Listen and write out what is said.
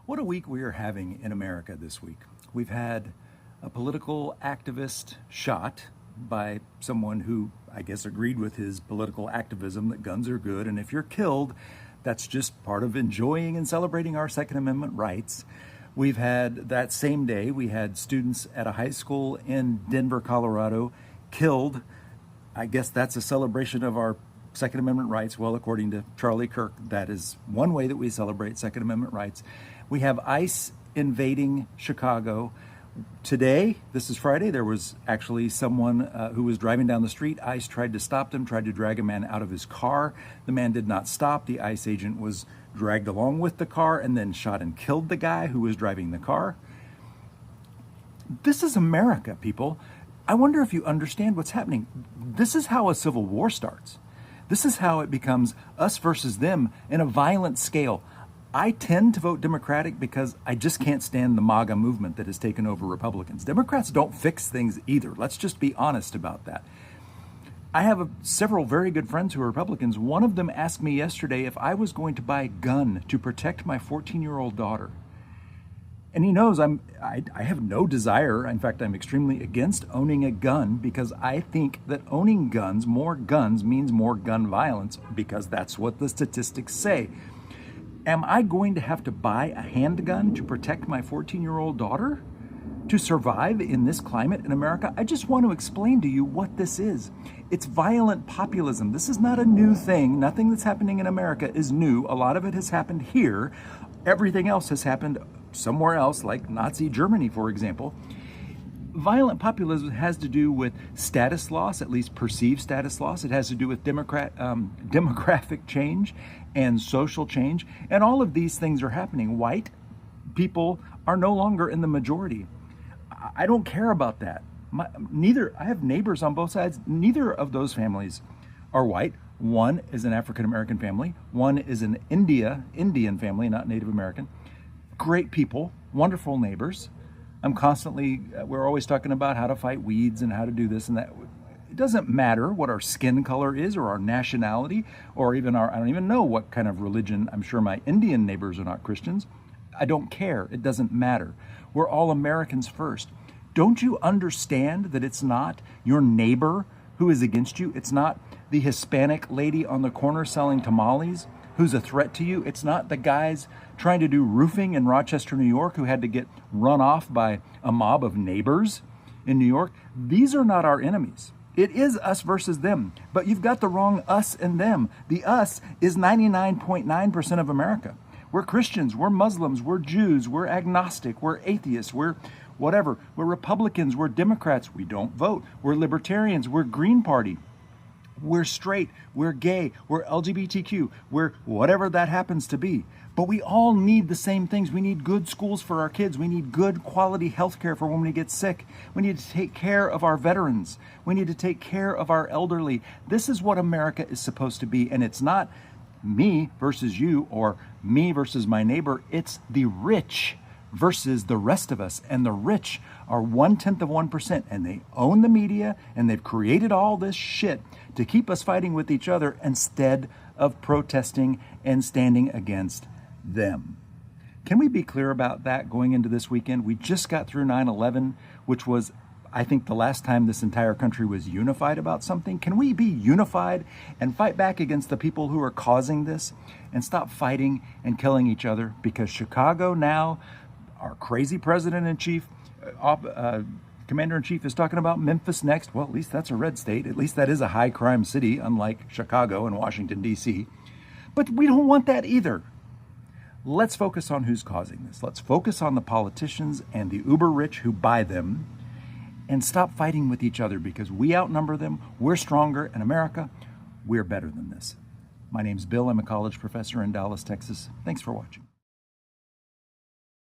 What a week we are having in America this week. We've had a political activist shot by someone who, I guess, agreed with his political activism that guns are good, and if you're killed, that's just part of enjoying and celebrating our Second Amendment rights. We've had, that same day, we had students at a high school in Denver, Colorado, killed. I guess that's a celebration of our Second Amendment rights. Well, according to Charlie Kirk, that is one way that we celebrate Second Amendment rights. We have ICE invading Chicago. Today, this is Friday, there was actually someone who was driving down the street. ICE tried to stop them, tried to drag a man out of his car. The man did not stop. The ICE agent was dragged along with the car and then shot and killed the guy who was driving the car. This is America, people. I wonder if you understand what's happening. This is how a civil war starts. This is how it becomes us versus them in a violent scale. I tend to vote Democratic because I just can't stand the MAGA movement that has taken over Republicans. Democrats don't fix things either. Let's just be honest about that. I have several very good friends who are Republicans. One of them asked me yesterday if I was going to buy a gun to protect my 14-year-old daughter. And he knows I have no desire, in fact, I'm extremely against owning a gun because I think that owning guns, more guns, means more gun violence because that's what the statistics say. Am I going to have to buy a handgun to protect my 14-year-old daughter to survive in this climate in America? I just want to explain to you what this is. It's violent populism. This is not a new thing. Nothing that's happening in America is new. A lot of it has happened here. Everything else has happened somewhere else, like Nazi Germany, for example. Violent populism has to do with status loss, at least perceived status loss. It has to do with demographic change and social change. And all of these things are happening. White people are no longer in the majority. I don't care about that. I have neighbors on both sides. Neither of those families are white. One is an African-American family. One is an Indian family, not Native American. Great people, wonderful neighbors. We're always talking about how to fight weeds and how to do this and that. It doesn't matter what our skin color is or our nationality or even I don't even know what kind of religion. I'm sure my Indian neighbors are not Christians. I don't care. It doesn't matter. We're all Americans first. Don't you understand that it's not your neighbor who is against you? It's not the Hispanic lady on the corner selling tamales who's a threat to you. It's not the guys trying to do roofing in Rochester, New York, who had to get run off by a mob of neighbors in New York. These are not our enemies. It is us versus them, but you've got the wrong us and them. The us is 99.9% of America. We're Christians, we're Muslims, we're Jews, we're agnostic, we're atheists, we're whatever. We're Republicans, we're Democrats, we don't vote. We're libertarians, we're Green Party. We're straight, we're gay, we're LGBTQ, we're whatever that happens to be. But we all need the same things. We need good schools for our kids. We need good quality health care for when we get sick. We need to take care of our veterans. We need to take care of our elderly. This is what America is supposed to be. And it's not me versus you or me versus my neighbor. It's the rich versus the rest of us. And the rich are 0.1%, and they own the media, and they've created all this shit to keep us fighting with each other instead of protesting and standing against them. Can we be clear about that going into this weekend? We just got through 9/11, which was, I think, the last time this entire country was unified about something. Can we be unified and fight back against the people who are causing this and stop fighting and killing each other? Because Chicago now, our crazy president-in-chief, commander-in-chief is talking about Memphis next. Well, at least that's a red state. At least that is a high crime city, unlike Chicago and Washington, D.C. But we don't want that either. Let's focus on who's causing this. Let's focus on the politicians and the uber rich who buy them and stop fighting with each other because we outnumber them. We're stronger. In America, we're better than this. My name's Bill. I'm a college professor in Dallas, Texas. Thanks for watching.